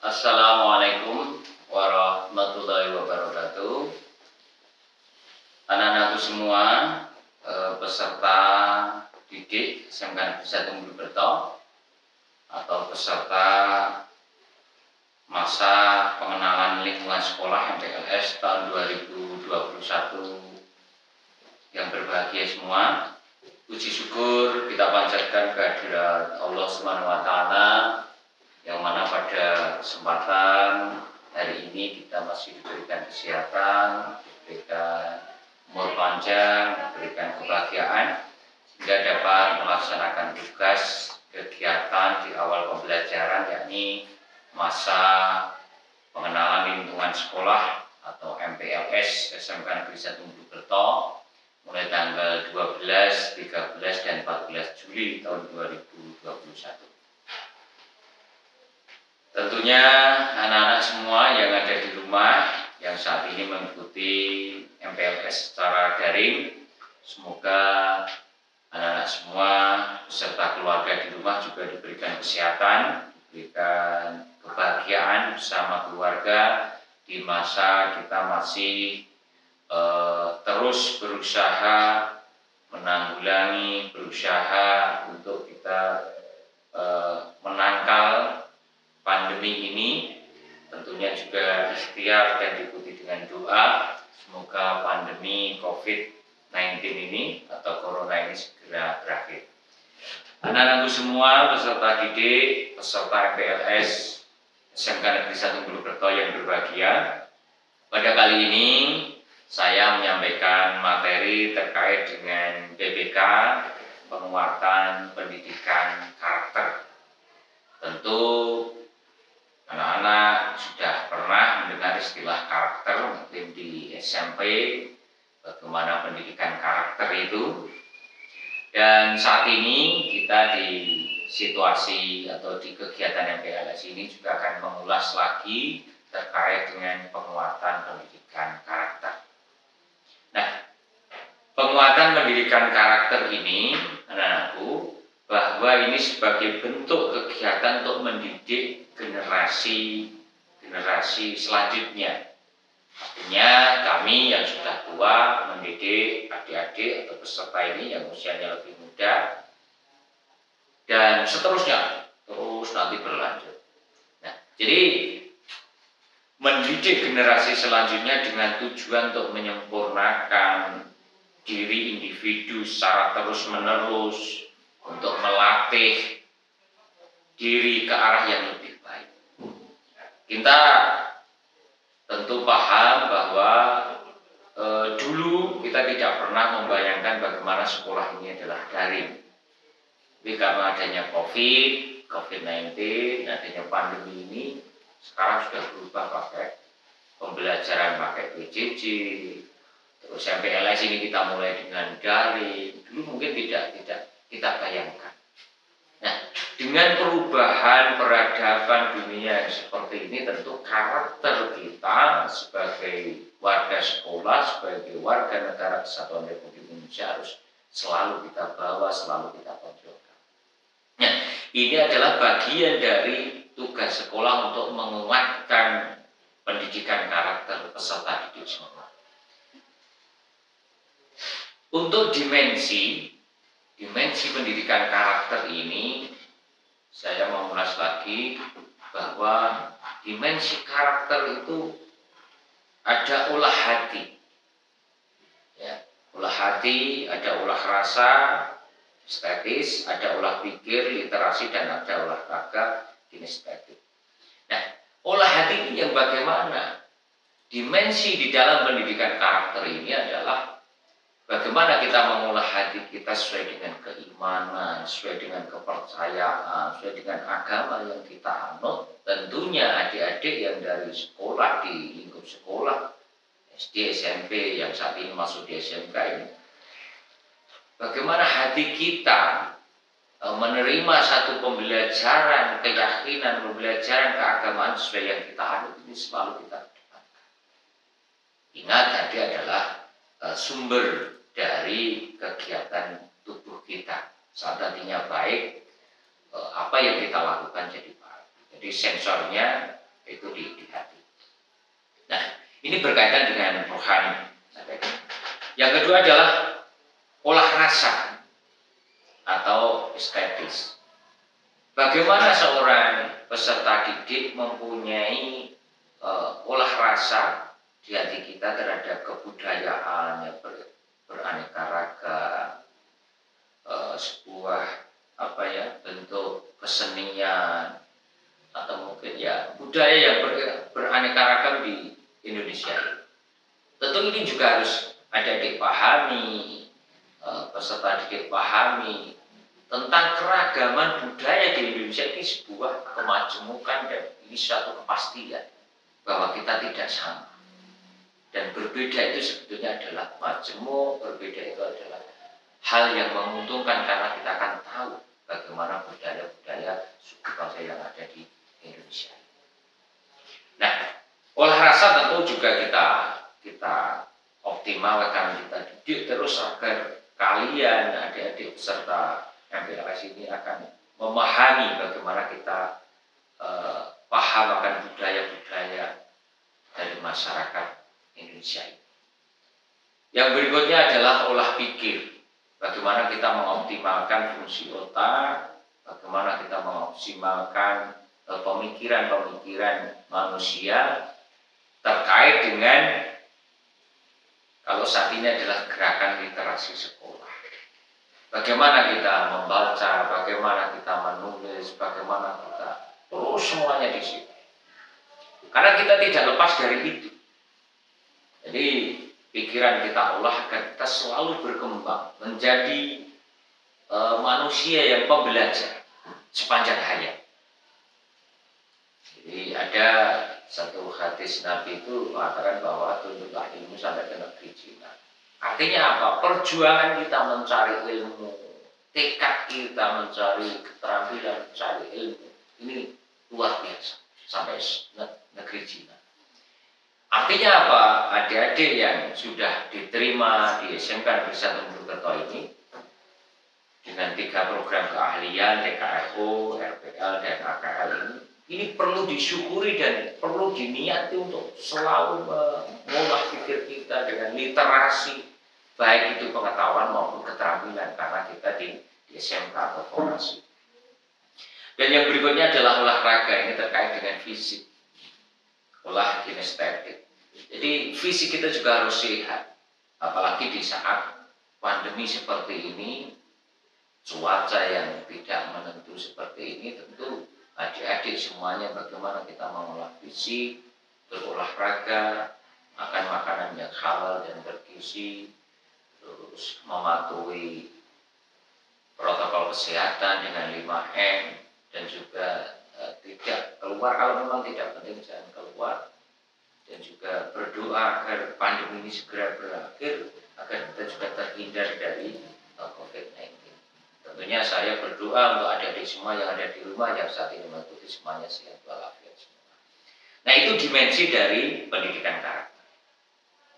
Assalamualaikum warahmatullahi wabarakatuh. Anak-anakku semua, peserta didik SMK Negeri 1 Mojokerto atau peserta masa pengenalan lingkungan sekolah MPLS tahun 2021 yang berbahagia semua. Puji syukur kita panjatkan kehadirat Allah SWT, yang mana pada kesempatan hari ini kita masih diberikan kesehatan, diberikan umur panjang, diberikan kebahagiaan sehingga dapat melaksanakan tugas kegiatan di awal pembelajaran, yakni masa pengenalan lingkungan sekolah atau MPLS SMK Negeri 1 Mojokerto mulai tanggal 12, 13, dan 14 Juli tahun 2021. Tentunya anak-anak semua yang ada di rumah yang saat ini mengikuti MPLS secara daring, semoga anak-anak semua beserta keluarga di rumah juga diberikan kesehatan, diberikan kebahagiaan bersama keluarga di masa kita masih terus berusaha menanggulangi, berusaha untuk kita menangkal pandemi ini. Tentunya juga ikhtiar dan diikuti dengan doa, semoga pandemi COVID-19 ini atau Corona ini segera berakhir. Anak-anakku semua, peserta didik, peserta MPLS SMK Negeri 1 Mojokerto yang berbahagia, pada kali ini saya menyampaikan materi terkait dengan PPK, penguatan pendidikan karakter. Tentu anak-anak sudah pernah mendengar istilah karakter mungkin di SMP, bagaimana pendidikan karakter itu. Dan saat ini kita di situasi atau di kegiatan MPLS ini juga akan mengulas lagi terkait dengan penguatan pendidikan karakter. Nah, penguatan pendidikan karakter ini, anak-anakku, bahwa ini sebagai bentuk kegiatan untuk mendidik generasi selanjutnya. Artinya kami yang sudah tua mendidik adik-adik atau peserta ini yang usianya lebih muda, dan seterusnya, terus nanti berlanjut. Nah, jadi mendidik generasi selanjutnya dengan tujuan untuk menyempurnakan diri individu secara terus-menerus, untuk melatih diri ke arah yang lebih baik. Kita tentu paham bahwa dulu kita tidak pernah membayangkan bagaimana sekolah ini adalah daring. Tapi karena adanya COVID-19, adanya pandemi ini, sekarang sudah berubah pakai pembelajaran pakai PJJ, terus MPLS ini kita mulai dengan daring. Dulu mungkin tidak kita bayangkan. Nah, dengan perubahan peradaban dunia yang seperti ini, tentu karakter kita sebagai warga sekolah, sebagai warga negara kesatuan Republik Indonesia harus selalu kita bawa, selalu kita tonjolkan. Nah, ini adalah bagian dari tugas sekolah untuk menguatkan pendidikan karakter peserta didik semua. Untuk dimensi pendidikan karakter ini, saya mau ulas lagi bahwa dimensi karakter itu ada olah hati, ya, olah hati, ada olah rasa, estetis, ada olah pikir, literasi, dan ada olahraga kinestetik. Nah, olah hati ini yang bagaimana? Dimensi di dalam pendidikan karakter ini adalah bagaimana kita mengolah hati kita sesuai dengan keimanan, sesuai dengan kepercayaan, sesuai dengan agama yang kita anut. Tentunya adik-adik yang dari sekolah, di lingkup sekolah, SD, SMP, yang saat ini masuk di SMK ini, bagaimana hati kita menerima satu pembelajaran keyakinan, pembelajaran keagamaan sesuai yang kita anut, ini selalu kita kedepankan. Ingat, hati adalah sumber dari kegiatan tubuh kita. Saat hatinya baik, apa yang kita lakukan jadi baik. Jadi sensornya itu di hati. Nah, ini berkaitan dengan rohani. Yang kedua adalah olah rasa atau estetis. Bagaimana seorang peserta didik mempunyai olah rasa di hati kita terhadap kebudayaan yang beraneka ragam, sebuah bentuk kesenian atau mungkin ya budaya yang beraneka ragam di Indonesia ini. Tentu ini juga harus adik-adik pahami, peserta didik pahami tentang keragaman budaya di Indonesia ini sebuah kemajemukan dan ini suatu kepastian bahwa kita tidak sama. Dan berbeda itu sebetulnya adalah majemuk, berbeda itu adalah hal yang menguntungkan karena kita akan tahu bagaimana budaya-budaya suku bangsa yang ada di Indonesia. Nah, olah rasa tentu juga kita optimalkan, kita didik terus agar kalian adik-adik peserta MPLS ini akan memahami bagaimana kita paham akan budaya-budaya dari masyarakat Indonesia ini. Yang berikutnya adalah olah pikir. Bagaimana kita mengoptimalkan fungsi otak, bagaimana kita mengoptimalkan pemikiran-pemikiran manusia terkait dengan kalau saat ini adalah gerakan literasi sekolah. Bagaimana kita membaca, bagaimana kita menulis, bagaimana kita terus semuanya di situ. Karena kita tidak lepas dari itu. Jadi pikiran kita olah agar kita selalu berkembang menjadi manusia yang pembelajar sepanjang hayat. Jadi ada satu hadis Nabi itu mengatakan bahwa tuntutlah ilmu sampai ke negeri Cina. Artinya apa? Perjuangan kita mencari ilmu, tekad kita mencari keterampilan, mencari ilmu ini luar biasa sampai negeri Cina. Artinya apa? Adik-adik yang sudah diterima di SMK Negeri 1 Mojokerto ini dengan 3 program keahlian TKFO, RPL, dan AKL ini perlu disyukuri dan perlu diniati untuk selalu mengolah pikir kita dengan literasi, baik itu pengetahuan maupun keterampilan karena kita di SMK atau formasi. Dan yang berikutnya adalah olahraga, ini terkait dengan fisik, olah kinestetik. Jadi fisik kita juga harus sehat, apalagi di saat pandemi seperti ini, cuaca yang tidak menentu seperti ini, tentu adik-adik semuanya bagaimana kita mengolah fisik, berolahraga, makan makanan yang halal dan bergizi, terus mematuhi protokol kesehatan dengan 5M, dan juga tidak keluar kalau memang tidak penting jangan keluar. Dan juga berdoa agar pandemi ini segera berakhir agar kita juga terhindar dari COVID-19. Tentunya saya berdoa untuk adik-adik semua yang ada di rumah yang saat ini mengikuti semuanya sehat walafiat semua. Nah, itu dimensi dari pendidikan karakter.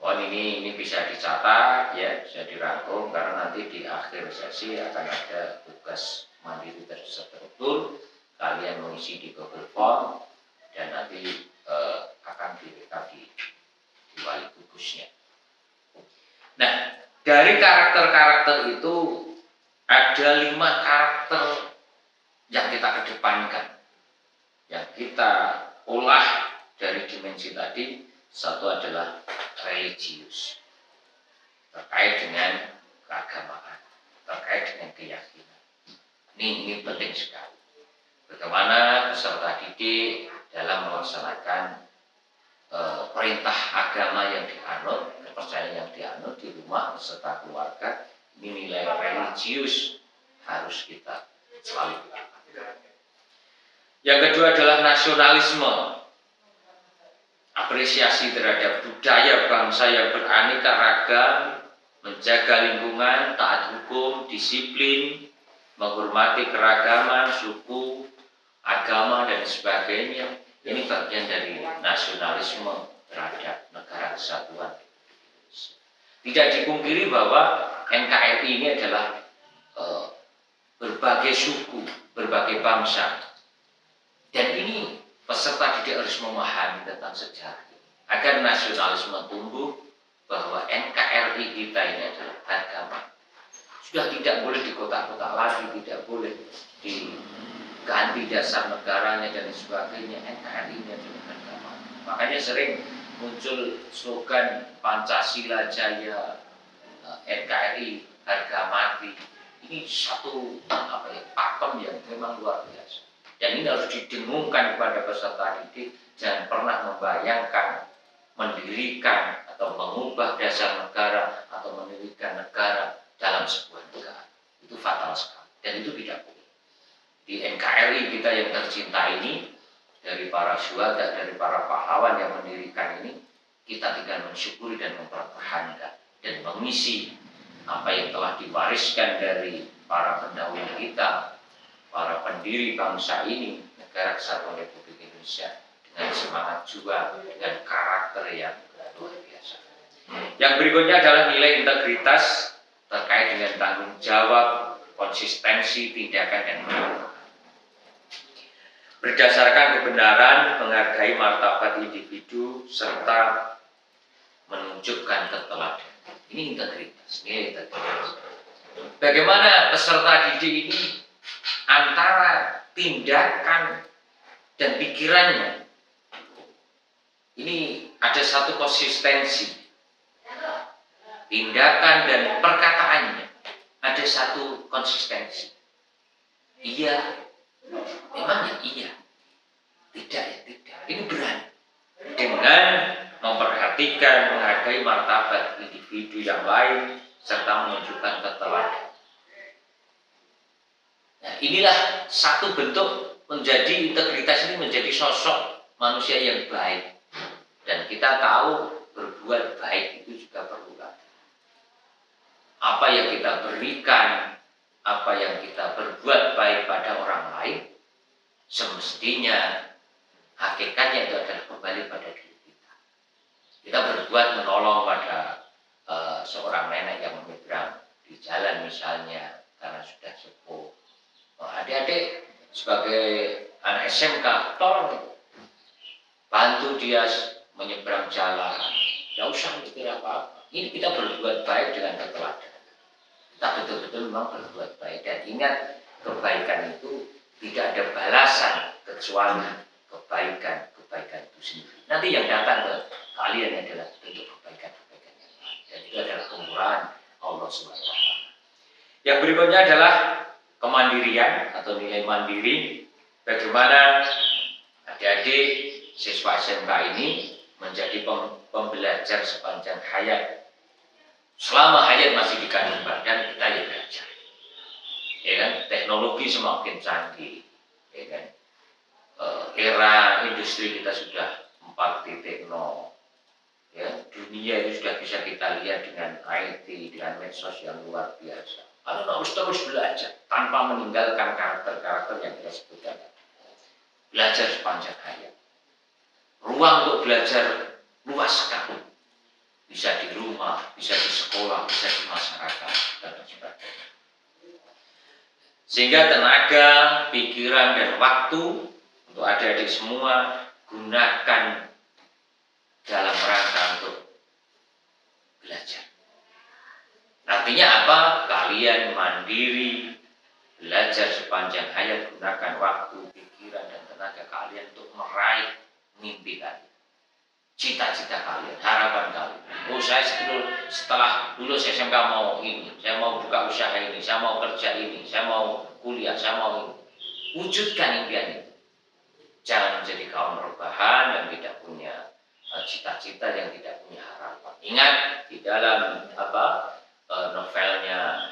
Ini bisa dicatat ya, bisa dirangkum karena nanti di akhir sesi akan ada tugas mandiri terstruktur. Kalian mengisi di Google Form dan nanti akan direkam di wali tugasnya. Nah, dari karakter-karakter itu ada 5 karakter yang kita kedepankan, yang kita olah dari dimensi tadi. Satu adalah religius, terkait dengan keagamaan, terkait dengan keyakinan. Ini penting sekali. Bagaimana peserta didik dalam melaksanakan perintah agama yang dianut, kepercayaan yang dianut di rumah beserta keluarga, ini nilai religius harus kita selalu lakukan. Yang kedua adalah nasionalisme, apresiasi terhadap budaya bangsa yang beraneka ragam, menjaga lingkungan, taat hukum, disiplin, menghormati keragaman suku, agama, dan sebagainya. Ini bagian dari nasionalisme terhadap negara kesatuan Indonesia. Tidak dipungkiri bahwa NKRI ini adalah berbagai suku, berbagai bangsa. Dan ini peserta didik harus memahami tentang sejarah agar nasionalisme tumbuh, bahwa NKRI kita ini adalah agama. Sudah tidak boleh dikotak-kotak lagi, tidak boleh diganti dasar negaranya dan sebagainya. NKRI ini adalah agama. Makanya sering muncul slogan Pancasila Jaya, NKRI harga mati. Ini satu pakem yang memang luar biasa. Dan ini harus didengungkan kepada peserta didik. Jangan pernah membayangkan mendirikan atau mengubah dasar negara atau mendirikan negara dalam sebuah negara. Itu fatal sekali. Dan itu tidak boleh. Di NKRI kita yang tercinta ini, dari para syuhada, dari para pahlawan yang mendirikan ini, kita tinggal mensyukuri dan mempertahankan dan mengisi apa yang telah diwariskan dari para pendahulu kita, para pendiri bangsa ini, Negara Kesatuan Republik Indonesia, dengan semangat juang, dengan karakter yang luar biasa. Yang berikutnya adalah nilai integritas terkait dengan tanggung jawab, konsistensi, tindakan, dan perbuatan. Berdasarkan kebenaran, menghargai martabat individu, serta menunjukkan keteladanan. Ini integritas, nilai integritas. Bagaimana peserta didik ini antara tindakan dan pikirannya ini ada satu konsistensi, tindakan dan perkataannya ada satu konsistensi. Iya, memangnya iya, tidak ya tidak. Ini berani dengan memperhatikan, menghargai martabat individu yang lain serta menunjukkan keteladanan. Nah, inilah satu bentuk menjadi integritas ini, menjadi sosok manusia yang baik. Dan kita tahu berbuat baik itu juga perlu. Apa yang kita berikan, apa yang kita berbuat baik pada orang lain, semestinya hakikatnya itu adalah kembali pada diri kita. Kita berbuat menolong pada seorang nenek yang menyeberang di jalan misalnya karena sudah sepuh. Adik-adik sebagai anak SMK, tolong bantu dia menyeberang jalan. Tidak usah mikir apa-apa. Ini kita berbuat baik dengan keteladanan. Kita betul-betul memang berbuat baik. Dan ingat, kebaikan itu tidak ada balasan kecuali kebaikan itu sendiri. Nanti yang datang ke kalian adalah bentuk kebaikan-kebaikan yang lain. Dan itu adalah kemurahan Allah SWT. Yang berikutnya adalah kemandirian atau nilai mandiri. Bagaimana adik-adik siswa SMK ini menjadi pembelajar sepanjang hayat. Selama hayat masih di kandung badan, kita ya belajar. Ya kan? Teknologi semakin canggih. Ya kan? Era industri kita sudah 4.0. Ya, dunia itu sudah bisa kita lihat dengan IT, dengan medsos yang luar biasa. Kalian harus terus belajar tanpa meninggalkan karakter-karakter yang kita sebutkan. Belajar sepanjang hayat. Ruang untuk belajar luas sekali. Bisa di rumah, bisa di sekolah, bisa di masyarakat, dan sebagainya. Sehingga tenaga, pikiran, dan waktu untuk adik-adik semua gunakan dalam rangka untuk belajar. Artinya apa? Kalian mandiri, belajar sepanjang hayat, gunakan waktu, pikiran, dan tenaga kalian untuk meraih mimpi kalian, cita-cita kalian, harapan kalian. Oh, saya setelah lulus SMK mau ini, saya mau buka usaha ini, saya mau kerja ini, saya mau kuliah, saya mau ini. Wujudkan impian itu. Jangan menjadi kaum rebahan yang tidak punya cita-cita, yang tidak punya harapan. Ingat, di dalam novelnya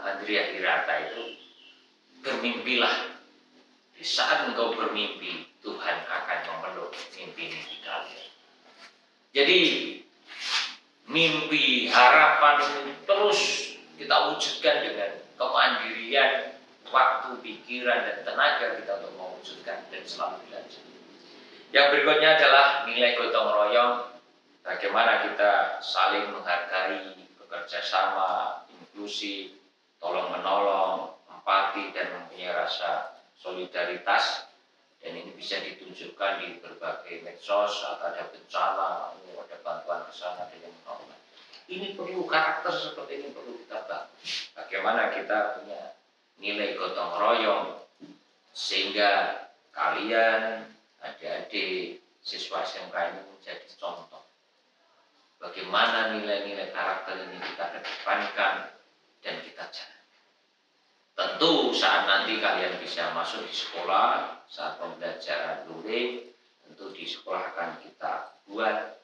Andrea Hirata itu, bermimpilah. Di saat engkau bermimpi, Tuhan akan memeluk mimpi-mimpi kalian. Jadi mimpi, harapan terus kita wujudkan dengan kemandirian, waktu, pikiran, dan tenaga kita untuk mewujudkan dan selalu belajar. Yang berikutnya adalah nilai gotong royong bagaimana kita saling menghargai, bekerja sama, inklusif, tolong menolong, empati, dan mempunyai rasa solidaritas. Dan ini bisa ditunjukkan di berbagai medsos, atau ada bencana, ada bantuan ke sana, ada yang menolong. Ini perlu karakter seperti ini perlu kita bangun. Bagaimana kita punya nilai gotong royong sehingga kalian, adik-adik, siswa SMK ini menjadi contoh. Bagaimana nilai-nilai karakter ini kita kedepankan dan kita jalankan. Tentu saat nanti kalian bisa masuk di sekolah, saat pembelajaran luring, tentu di sekolah akan kita buat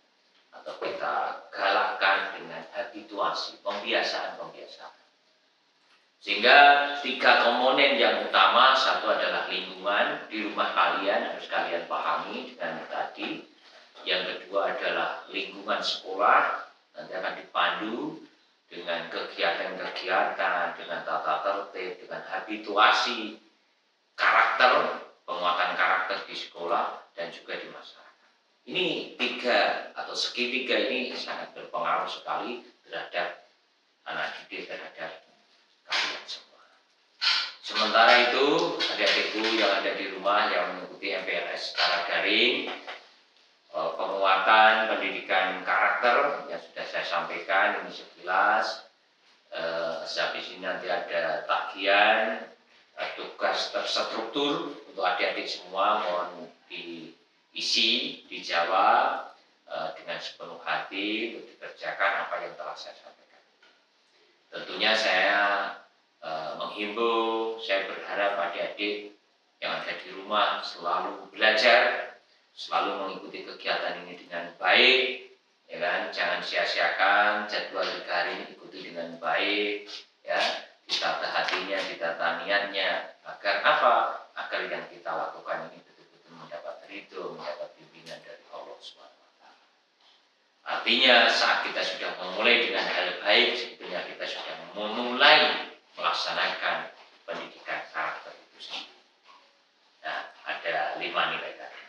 atau kita galakkan dengan habituasi, pembiasaan. Sehingga 3 komponen yang utama, satu adalah lingkungan di rumah kalian, harus kalian pahami dengan tadi. Yang kedua adalah lingkungan sekolah, nanti akan dipandu dengan kegiatan-kegiatan, dengan tata tertib, dengan habituasi karakter, penguatan karakter di sekolah dan juga di masyarakat. Ini 3 atau segitiga ini sangat berpengaruh sekali terhadap anak didik, terhadap kalian semua. Sementara itu, adik-adikku yang ada di rumah yang mengikuti MPLS secara daring, penguatan pendidikan karakter yang sudah saya sampaikan ini sekilas. Habis ini nanti ada tagihan, tugas terstruktur untuk adik-adik semua, mohon diisi, dijawab dengan sepenuh hati untuk dikerjakan apa yang telah saya sampaikan. Tentunya saya menghimbau, saya berharap adik-adik yang ada di rumah selalu belajar, selalu mengikuti kegiatan ini dengan baik, ya kan? Jangan sia-siakan jadwal 3 hari ini, ikuti dengan baik, ya. Ditata hatinya, ditata niatnya, agar apa? Agar yang kita lakukan ini betul-betul mendapat ridho, mendapat bimbingan dari Allah SWT. Artinya saat kita sudah memulai dengan hal baik, sebetulnya kita sudah memulai melaksanakan pendidikan karakter itu sendiri. Nah, ada 5 nilai tadi.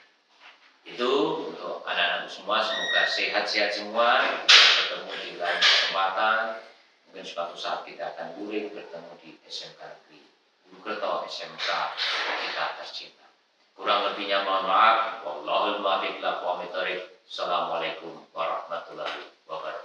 Itu untuk anak-anak semua, semoga sehat-sehat semua. Kita bertemu di lain kesempatan. Mungkin suatu saat kita akan luring bertemu di SMK Negeri Bulukerto, SMK kita tercinta. Kurang lebihnya mohon maaf. Wallahul muwaffiq ila aqwamit thoriq. Assalamualaikum warahmatullahi wabarakatuh.